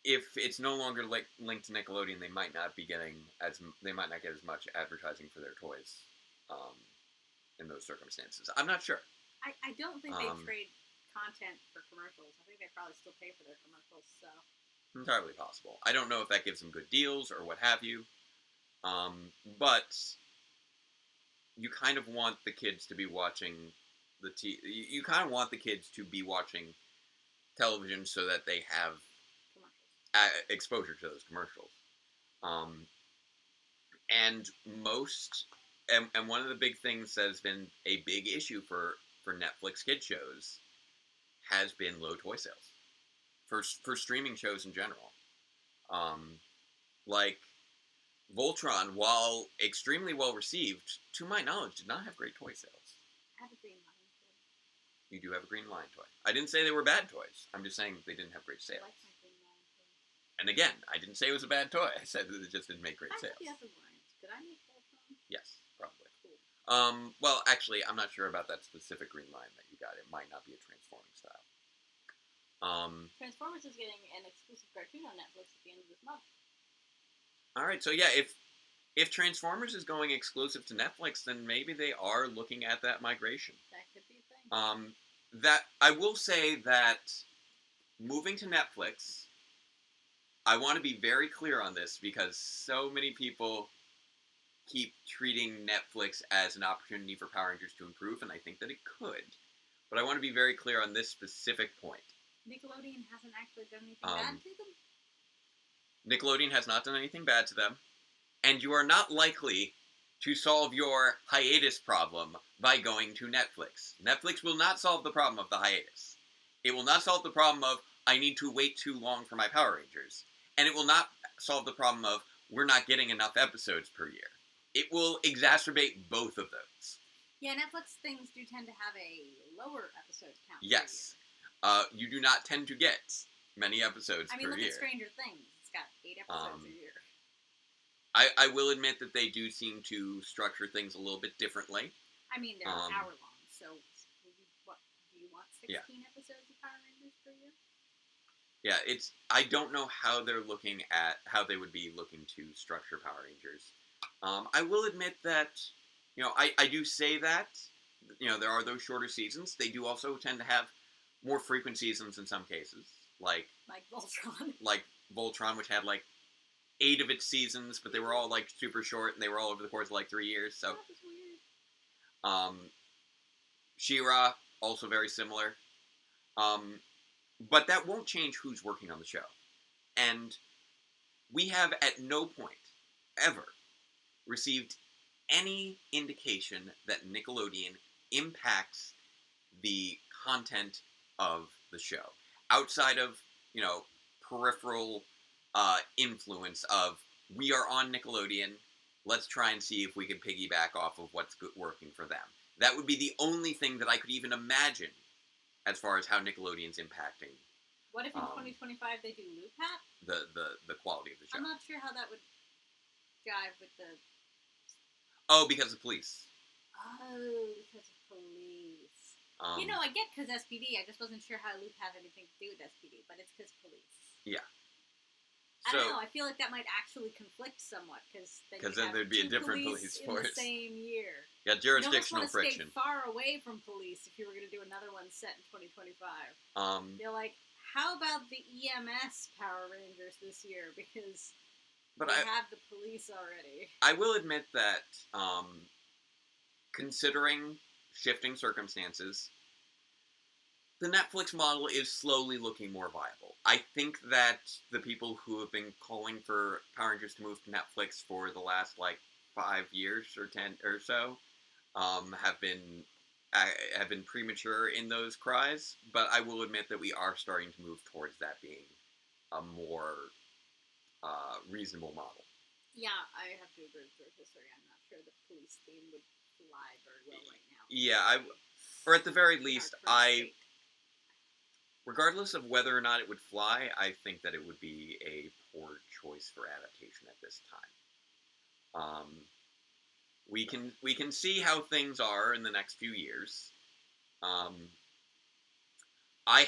if it's no longer linked to Nickelodeon, they might not get as much advertising for their toys in those circumstances. I'm not sure. I don't think they trade content for commercials. I think they probably still pay for their commercials, so... Entirely possible. I don't know if that gives them good deals or what have you, but you kind of want the kids to be watching you kind of want the kids to be watching television so that they have exposure to those commercials. And one of the big things that has been a big issue for Netflix kid shows has been low toy sales. For streaming shows in general. Like Voltron, while extremely well received, to my knowledge, did not have great toy sales. I have a Green Lion toy. You do have a Green Lion toy. I didn't say they were bad toys. I'm just saying they didn't have great sales. I like my Green Lion toy. And again, I didn't say it was a bad toy. I said that it just didn't make great sales. I have the Lions. Could I make Voltron? Yes, probably. Cool. Well, actually, I'm not sure about that specific Green Lion that you got. It might not be a Transforming style. Transformers is getting an exclusive cartoon on Netflix at the end of this month. Alright, so yeah, if Transformers is going exclusive to Netflix, then maybe they are looking at that migration. That could be a thing. That I will say that moving to Netflix, I want to be very clear on this because so many people keep treating Netflix as an opportunity for Power Rangers to improve, and I think that it could. But I want to be very clear on this specific point. Nickelodeon hasn't actually done anything bad to them? Nickelodeon has not done anything bad to them, and you are not likely to solve your hiatus problem by going to Netflix. Netflix will not solve the problem of the hiatus. It will not solve the problem of, I need to wait too long for my Power Rangers. And it will not solve the problem of, we're not getting enough episodes per year. It will exacerbate both of those. Yeah, Netflix things do tend to have a lower episode count. Yes. You do not tend to get many episodes per year. Look at Stranger Things. It's got 8 episodes a year. I will admit that they do seem to structure things a little bit differently. I mean, they're an hour long, so what, do you want 16 episodes of Power Rangers per year? Yeah, I don't know how they would be looking to structure Power Rangers. I will admit that, I do say that, there are those shorter seasons. They do also tend to have more frequent seasons in some cases, like Voltron. Like Voltron, which had 8 of its seasons, but they were all super short, and they were all over the course of 3 years. So, that was weird. She-Ra, also very similar. But that won't change who's working on the show. And we have at no point ever received any indication that Nickelodeon impacts the content of the show. outside of, peripheral influence of, we are on Nickelodeon, let's try and see if we can piggyback off of what's working for them. That would be the only thing that I could even imagine as far as how Nickelodeon's impacting What if in 2025 they do Loop Hat? the quality of the show. I'm not sure how that would jive with the... Oh, because of police. Oh, because of police. I get because SPD. I just wasn't sure how Loop had anything to do with SPD, but it's because police. Yeah. I don't know. I feel like that might actually conflict somewhat because then there'd be a different police force in the same year. Yeah, jurisdictional you friction. Stay far away from police if you were going to do another one set in 2025. They're like, how about the EMS Power Rangers this year? Because we have the police already. I will admit that, considering shifting circumstances, the Netflix model is slowly looking more viable. I think that the people who have been calling for Power Rangers to move to Netflix for the last, 5 years or 10 or so, have been premature in those cries, but I will admit that we are starting to move towards that being a more reasonable model. Yeah, I have to agree with your history. I'm not sure the police theme would fly very well right now. Yeah, or at the very least, regardless of whether or not it would fly, I think that it would be a poor choice for adaptation at this time. We can see how things are in the next few years. I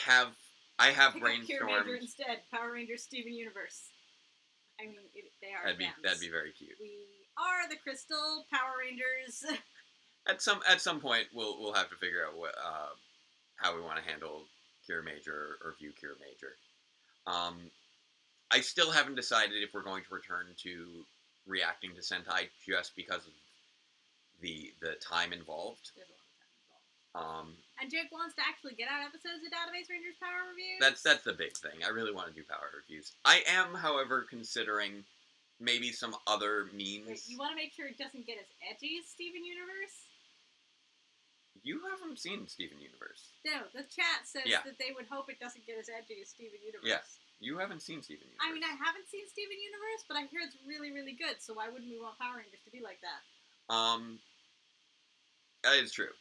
have brainstormed. Pick up Cure Major instead. Power Rangers Steven Universe. I mean, they are. That'd be very cute. We are the Crystal Power Rangers. At some point, we'll have to figure out how we want to handle Cure Major or view Cure Major. I still haven't decided if we're going to return to reacting to Sentai just because of the time involved. There's a lot of time involved. And Jake wants to actually get out episodes of Database Rangers Power Reviews. That's the big thing. I really want to do Power Reviews. I am, however, considering maybe some other means. Wait, you want to make sure it doesn't get as edgy as Steven Universe? You haven't seen Steven Universe. No, the chat says that they would hope it doesn't get as edgy as Steven Universe. Yeah, you haven't seen Steven Universe. I mean, I haven't seen Steven Universe, but I hear it's really, really good, so why wouldn't we want Power Rangers to be like that? That is true.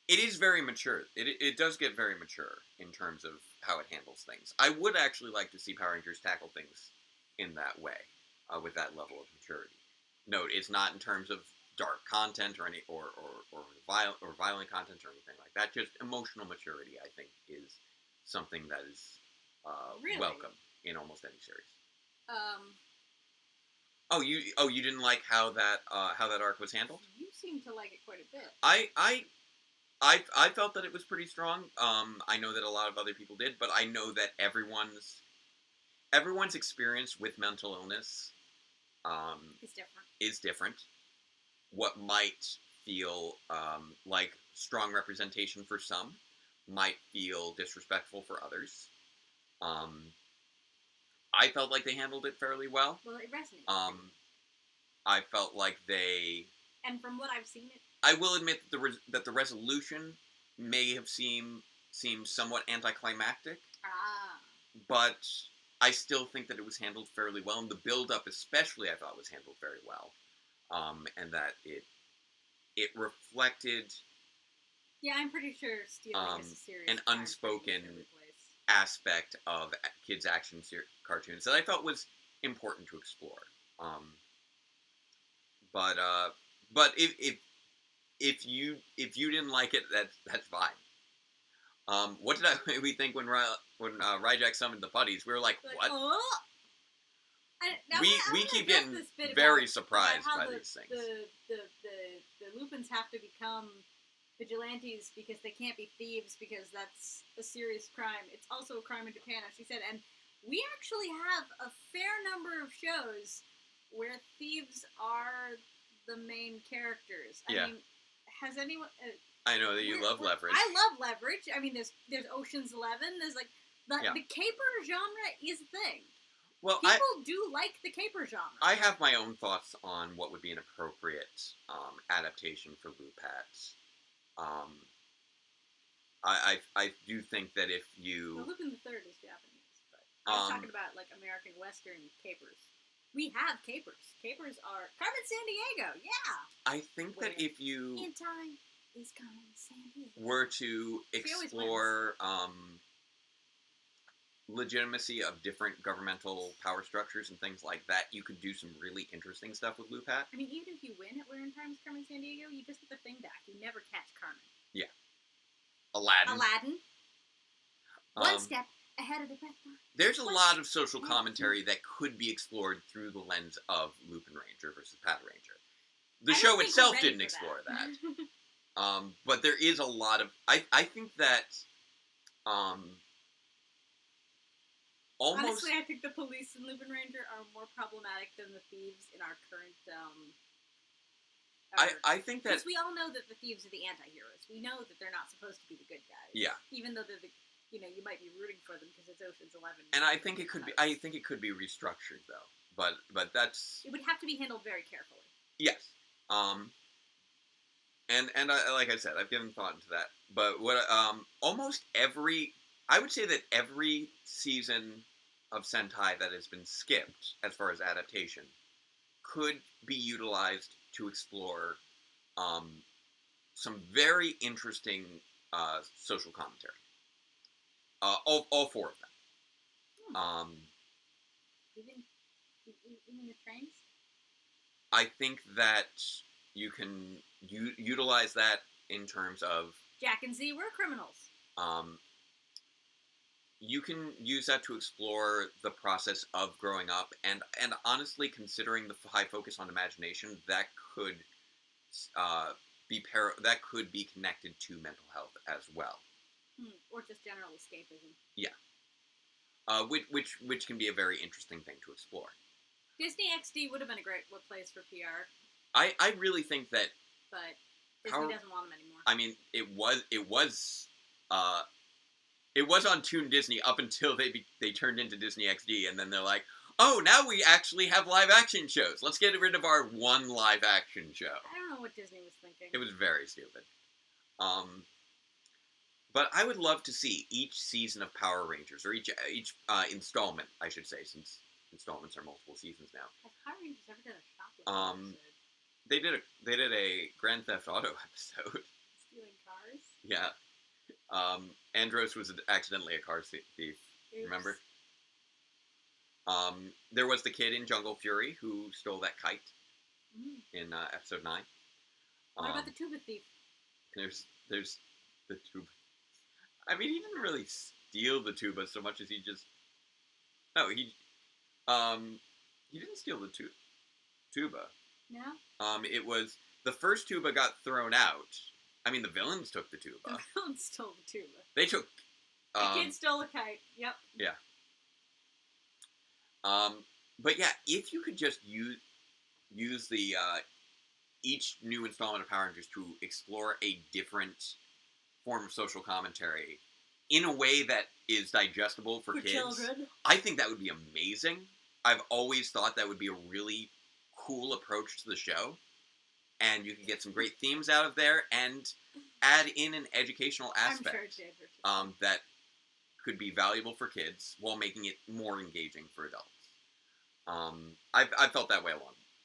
It is very mature. It does get very mature in terms of how it handles things. I would actually like to see Power Rangers tackle things in that way, with that level of maturity. Note, it's not in terms of dark content or violent content or anything like that. Just emotional maturity, I think, is something that is really? welcome in almost any series. You didn't like how that arc was handled? You seem to like it quite a bit. I felt that it was pretty strong. I know that a lot of other people did, but I know that everyone's experience with mental illness is different. What might feel like strong representation for some might feel disrespectful for others. I felt like they handled it fairly well. Well, it resonated. I felt like they... And from what I've seen, I will admit that the resolution may have seemed somewhat anticlimactic. But I still think that it was handled fairly well, and the build-up especially I thought was handled very well. And that it reflected... Yeah, I'm pretty sure stealing is a serious an unspoken aspect of kids' action cartoons that I felt was important to explore. But if you didn't like it, that's fine. What did we think when Ryjack summoned the putties? We were like, what? Oh! We keep getting very surprised by these things. The Lupins have to become vigilantes because they can't be thieves because that's a serious crime. It's also a crime in Japan, as she said. And we actually have a fair number of shows where thieves are the main characters. I mean, has anyone... I know that you love Leverage. I love Leverage. I mean, there's Ocean's 11. There's like... The caper genre is a thing. Well, people do like the caper genre. I have my own thoughts on what would be an appropriate adaptation for Loop Hats. I do think that if Well, you Lupin the Third is Japanese, but I was Um, talking about like American Western capers. We have capers. Capers are Carmen San Diego. Yeah. I think that Where? if you In time is Carmen San Diego. were to She always explore legitimacy of different governmental power structures and things like that, you could do some really interesting stuff with Lupat. I mean, even if you win at Where in Time is Carmen San Diego, you just get the thing back. You never catch Carmen. Aladdin. Aladdin. One Um, step ahead of the breath. There's a lot of social commentary that could be explored through the lens of Lupin Ranger versus Pat Ranger. The I don't show think we're itself ready didn't for explore that. But there is a lot of... I think that... almost... Honestly, I think the police in Lupin Ranger are more problematic than the thieves in our current, I think that... Because we all know that the thieves are the anti-heroes. We know that they're not supposed to be the good guys. Yeah. Even though they're the... You know, you might be rooting for them because it's Ocean's 11. And I think it could be... I think it could be restructured, though. But that's... It would have to be handled very carefully. Yes. And I, like I said, I've given thought into that. But what almost every... I would say that every season of Sentai that has been skipped, as far as adaptation, could be utilized to explore some very interesting social commentary. All four of them. Even the trains? I think that you can utilize that in terms of... Jack and Z were criminals. You can use that to explore the process of growing up, and honestly, considering the high focus on imagination, that could that could be connected to mental health as well. Or just general escapism. Yeah. Which can be a very interesting thing to explore. Disney XD would have been a great place for PR, I really think that... but Disney doesn't want them anymore. I mean, it was on Toon Disney up until they turned into Disney XD, and then they're like, oh, now we actually have live action shows. Let's get rid of our one live action show. I don't know what Disney was thinking. It was very stupid. But I would love to see each season of Power Rangers, or each installment, I should say, since installments are multiple seasons now. Has Power Rangers ever done a shoplifting episode? They did a Grand Theft Auto episode. Stealing cars? Yeah. Andros was accidentally a car thief. Oops. Remember? There was the kid in Jungle Fury who stole that kite in episode 9. What about the tuba thief? There's the tuba. I mean, he didn't really steal the tuba so much as he just... No, he didn't steal the tuba. No? It was... The first tuba got thrown out. I mean, the villains took the tuba. The villain stole the tuba. They took... The kid stole a kite. Yep. Yeah. But yeah, if you could just use the each new installment of Power Rangers to explore a different form of social commentary in a way that is digestible for kids, children. I think that would be amazing. I've always thought that would be a really cool approach to the show, and you could get some great themes out of there and add in an educational aspect that could be valuable for kids while making it more engaging for adults. I've felt that way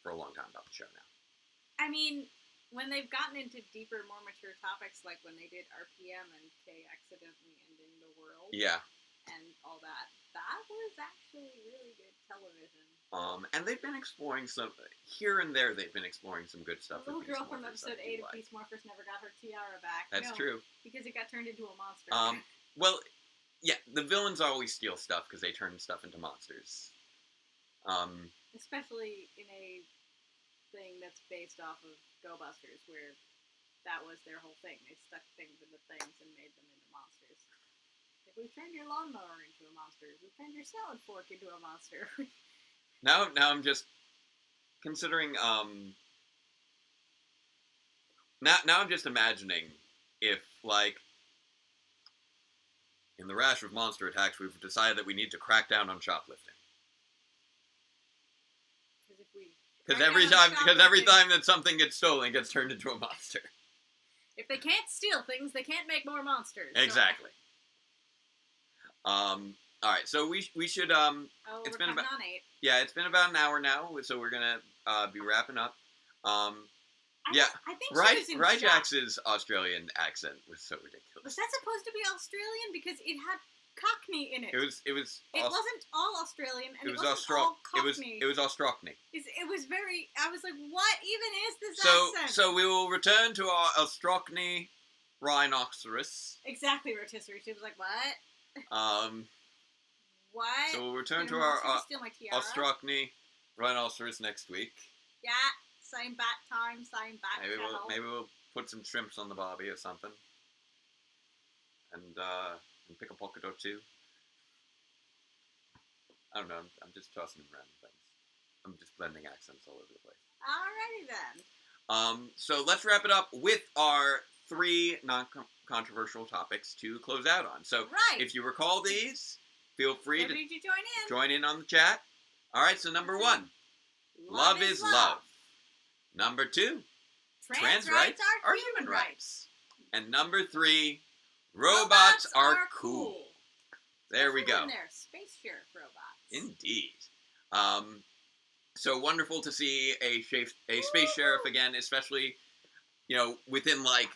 for a long time about the show now. I mean, when they've gotten into deeper, more mature topics, like when they did RPM and Kay accidentally ending the world, Yeah. and all that, that was actually really good television. And they've been exploring some here and there. They've been exploring some good stuff. The little with girl Beast from Morphers episode that I do 8 of like. Beast Morphers never got her tiara back. That's No, true. because it got turned into a monster. Well, yeah, the villains always steal stuff because they turn stuff into monsters. Especially in a thing that's based off of Go Busters, where that was their whole thing. They stuck things into things and made them into monsters. Like, we've turned your lawnmower into a monster. We've turned your salad fork into a monster. Now I'm just considering. Now I'm just imagining if, like, in the rash of monster attacks, we've decided that we need to crack down on shoplifting. Because every time that something gets stolen, it gets turned into a monster. If they can't steal things, they can't make more monsters. Exactly. All right, so we should Oh, it's we're been coming about on 8. yeah, it's been about an hour now, so we're gonna be wrapping up. Yeah, I think she was in shock. Ryjax's Australian accent was so ridiculous. Was that supposed to be Australian? Because it had Cockney in it. It was It wasn't all Australian, and it wasn't all Cockney. It was Australian. It was very. I was like, what even is this So accent? so we will return to our Australian rhinoceros. Exactly, rotisserie. She was like, what? What? So we'll return Did to a our monster steal my tiara? Australian rhinoceros next week. Yeah, same bat time, same bat channel. Maybe we'll put some shrimps on the barbie or something, and pick a pocket or two. I don't know. I'm just tossing around things. I'm just blending accents all over the place. Alrighty then. So let's wrap it up with our 3 non-controversial topics to close out on. So Right. if you recall these, feel free Where did you join in? to join in on the chat. All right. So number 1, love is love. Number 2, trans rights are human rights. And number 3, robots are cool. There we Especially go. when they're space sheriff robots. Indeed. So wonderful to see a space sheriff again, especially, within like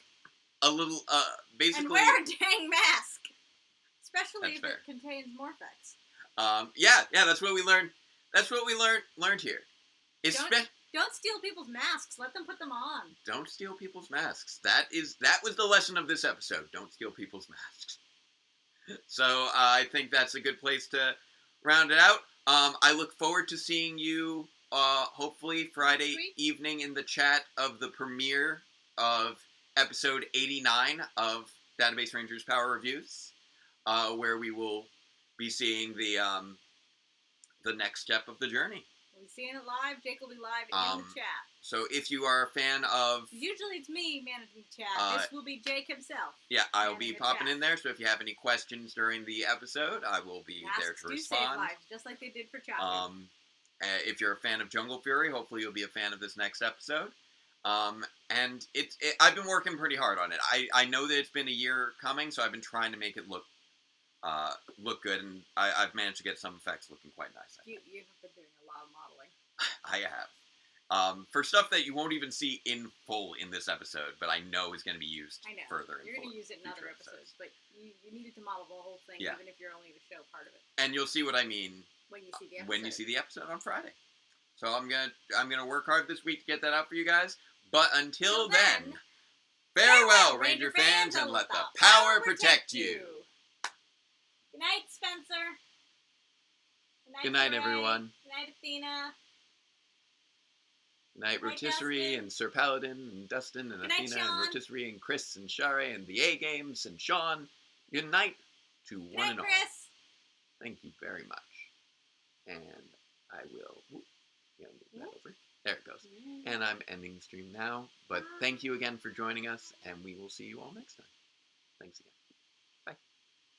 a little, basically. And wear a dang mask. Especially That's if fair. it contains Morphex. Yeah, that's what we learned. That's what we learned here. Don't steal people's masks. Let them put them on. Don't steal people's masks. That was the lesson of this episode. Don't steal people's masks. So I think that's a good place to round it out. I look forward to seeing you hopefully Friday evening in the chat of the premiere of episode 89 of Database Rangers Power Reviews, where we will be seeing the next step of the journey. We'll be seeing it live. Jake will be live in the chat. So if you are a fan of... Usually it's me managing the chat. This will be Jake himself. Yeah, I'll be popping chat. in there, so if you have any questions during the episode, I will be there to respond. Save lives, just like they did for Choppy. If you're a fan of Jungle Fury, hopefully you'll be a fan of this next episode. And I've been working pretty hard on it. I know that it's been a year coming, so I've been trying to make it look good, and I've managed to get some effects looking quite nice. You have been doing a lot of modeling. I have. For stuff that you won't even see in full in this episode, but I know is going to be used further. You're going to use it in other episodes, but you needed to model the whole thing, Yeah. even if you're only to show part of it. And you'll see what I mean when you see the episode. When you see the episode on Friday. So I'm gonna work hard this week to get that out for you guys. But until then, farewell, Ranger fans, and let the power protect you. Good night, Spencer. Good night, Ray. everyone. Good night, Athena. Good night, Good night, Rotisserie Dustin. and Sir Paladin and Dustin and Good night, Athena and Sean. Rotisserie and Chris and Share and the A Games and Sean. Good night to Good one night, and all. Chris. Thank you very much. And I will. Move that over. There it goes. And I'm ending the stream now. But thank you again for joining us, and we will see you all next time. Thanks again.